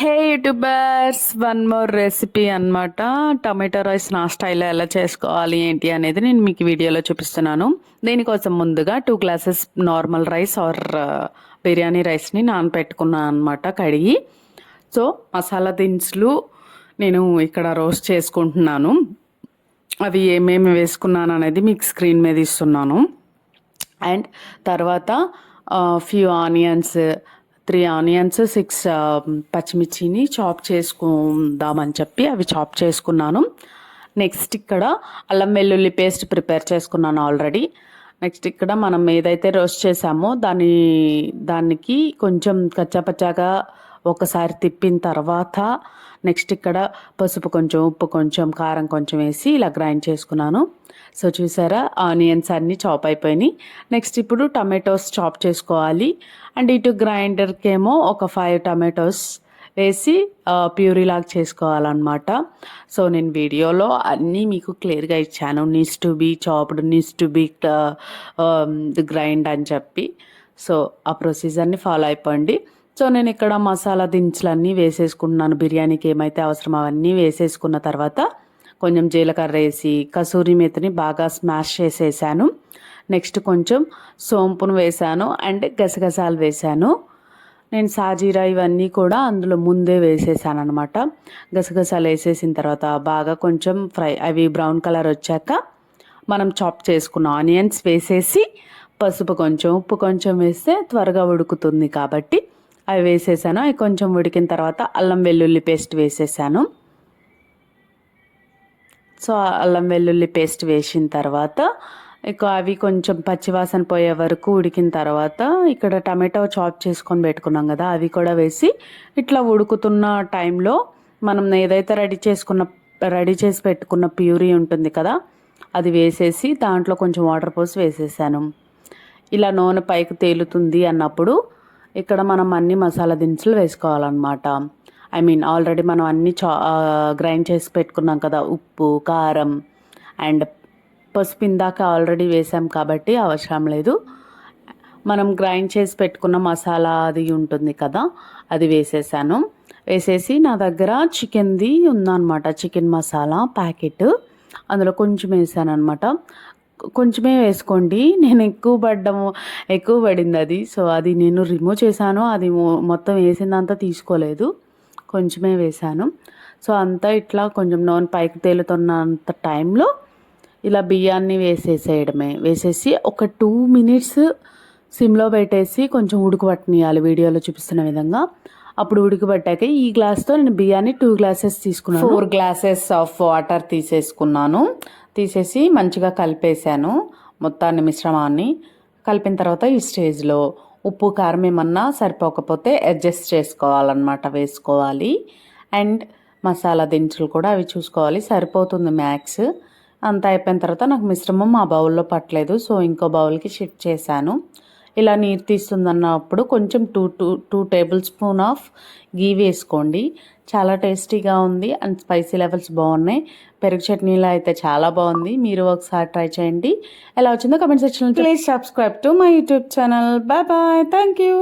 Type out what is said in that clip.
హే YouTubers, one more recipe అన్నమాట. Tomato rice నా స్టైల్లో ఎలా చేసుకోవాలి ఏంటి అనేది నేను మీకు వీడియోలో చూపిస్తున్నాను. దీనికోసం ముందుగా 2 glasses normal rice or biryani రైస్ని నానపెట్టుకున్నాను అనమాట కడిగి. సో మసాలా దినుసులు నేను ఇక్కడ రోస్ట్ చేసుకుంటున్నాను. అవి ఏమేమి వేసుకున్నాను అనేది మీకు స్క్రీన్ మీద ఇస్తున్నాను. అండ్ తర్వాత ఫ్యూ ఆనియన్స్, 3 ఆనియన్స్, 6 పచ్చిమిర్చిని చాప్ చేసుకుందామని చెప్పి అవి చాప్ చేసుకున్నాను. నెక్స్ట్ ఇక్కడ అల్లం వెల్లుల్లి పేస్ట్ ప్రిపేర్ చేసుకున్నాను ఆల్రెడీ. నెక్స్ట్ ఇక్కడ మనం ఏదైతే రోస్ట్ చేసామో దానికి కొంచెం కచ్చాపచ్చాగా ఒకసారి తిప్పిన తర్వాత నెక్స్ట్ ఇక్కడ పసుపు కొంచెం, ఉప్పు కొంచెం, కారం కొంచెం వేసి ఇలా గ్రైండ్ చేసుకున్నాను. సో చూసారా, ఆనియన్స్ అన్నీ చాప్ అయిపోయినాయి. నెక్స్ట్ ఇప్పుడు టమాటోస్ చాప్ చేసుకోవాలి. అండ్ ఇటు గ్రైండర్కి ఏమో ఒక 5 టమాటోస్ వేసి ప్యూరీ లాగా చేసుకోవాలన్నమాట. సో నేను వీడియోలో అన్నీ మీకు క్లియర్గా ఇచ్చాను, needs to be chopped, needs to be grind అని చెప్పి. సో ఆ ప్రొసీజర్ని ఫాలో అయిపోండి. సో నేను ఇక్కడ మసాలా దినుసులన్నీ వేసేసుకుంటున్నాను. బిర్యానీకి ఏమైతే అవసరమో అవన్నీ వేసేసుకున్న తర్వాత కొంచెం జీలకర్ర వేసి కసూరి మేతిని బాగా స్మాష్ చేసేసాను. నెక్స్ట్ కొంచెం సోంపును వేసాను అండ్ గసగసాలు వేసాను. నేను సాజీరా ఇవన్నీ కూడా అందులో ముందే వేసేసాను అనమాట. గసగసాలు వేసేసిన తర్వాత బాగా కొంచెం అవి బ్రౌన్ కలర్ వచ్చాక మనం చాప్ చేసుకున్న ఆనియన్స్ వేసేసి పసుపు కొంచెం, ఉప్పు కొంచెం వేస్తే త్వరగా ఉడుకుతుంది కాబట్టి అవి వేసేసాను. అవి కొంచెం ఉడికిన తర్వాత అల్లం వెల్లుల్లి పేస్ట్ వేసేసాను. సో అల్లం వెల్లుల్లి పేస్ట్ వేసిన తర్వాత ఇక అవి కొంచెం పచ్చివాసన పోయే వరకు ఉడికిన తర్వాత ఇక్కడ టమాటో చాప్ చేసుకొని పెట్టుకున్నాం కదా, అవి కూడా వేసి ఇట్లా ఉడుకుతున్న టైంలో మనం ఏదైతే రెడీ చేసి పెట్టుకున్న ప్యూరీ ఉంటుంది కదా, అది వేసేసి దాంట్లో కొంచెం వాటర్ పోసి వేసేసాను. ఇలా నూనె పైకి తేలుతుంది అన్నప్పుడు ఇక్కడ మనం అన్ని మసాలా దినుసులు వేసుకోవాలన్నమాట. ఆల్రెడీ మనం అన్ని గ్రైండ్ చేసి పెట్టుకున్నాం కదా, ఉప్పు, కారం అండ్ పసుపు ఇందాక ఆల్రెడీ వేసాం కాబట్టి అవసరం లేదు. మనం గ్రైండ్ చేసి పెట్టుకున్న మసాలా అది ఉంటుంది కదా, అది వేసేసాను. వేసేసి నా దగ్గర చికెన్ది ఉందన్నమాట, చికెన్ మసాలా ప్యాకెట్, అందులో కొంచెం వేసాను అనమాట. కొంచెమే వేసుకోండి, నేను ఎక్కువ పడింది అది. సో అది నేను రిమూవ్ చేశాను, అది మొత్తం వేసిందంతా తీసుకోలేదు, కొంచెమే వేసాను. సో అంతా ఇట్లా కొంచెం నూనె పైకి తేలుతున్నంత టైంలో ఇలా బియ్యాన్ని వేసేసేయడమే. వేసేసి ఒక 2 మినిట్స్ సిమ్లో పెట్టేసి కొంచెం ఉడకబట్టనియాలి వీడియోలో చూపిస్తున్న విధంగా. అప్పుడు ఉడకబట్టాక ఈ గ్లాస్తో నేను బియ్యాన్ని 2 గ్లాసెస్ తీసుకున్నాను. 4 గ్లాసెస్ ఆఫ్ వాటర్ తీసేసుకున్నాను. తీసేసి మంచిగా కలిపేశాను మొత్తాన్ని, మిశ్రమాన్ని కలిపిన తర్వాత ఈ స్టేజ్లో ఉప్పు, కారం ఏమన్నా సరిపోకపోతే అడ్జస్ట్ చేసుకోవాలన్నమాట, వేసుకోవాలి. అండ్ మసాలా దినుసులు కూడా అవి చూసుకోవాలి, సరిపోతుంది మ్యాక్స్. అంతా అయిపోయిన తర్వాత నాకు మిశ్రమం ఆ బౌల్లో పట్టలేదు, సో ఇంకో బౌల్కి షిఫ్ట్ చేశాను. ఇలా నీరు తీస్తుందన్నప్పుడు కొంచెం 2 టేబుల్ స్పూన్ ఆఫ్ గీ వేసుకోండి. చాలా టేస్టీగా ఉంది అండ్ స్పైసీ లెవెల్స్ బాగున్నాయి. పెరుగు చట్నీలో అయితే చాలా బాగుంది, మీరు ఒకసారి ట్రై చేయండి. ఎలా వచ్చిందో కమెంట్ సెక్షన్లో please subscribe to my YouTube channel. Bye bye, thank you.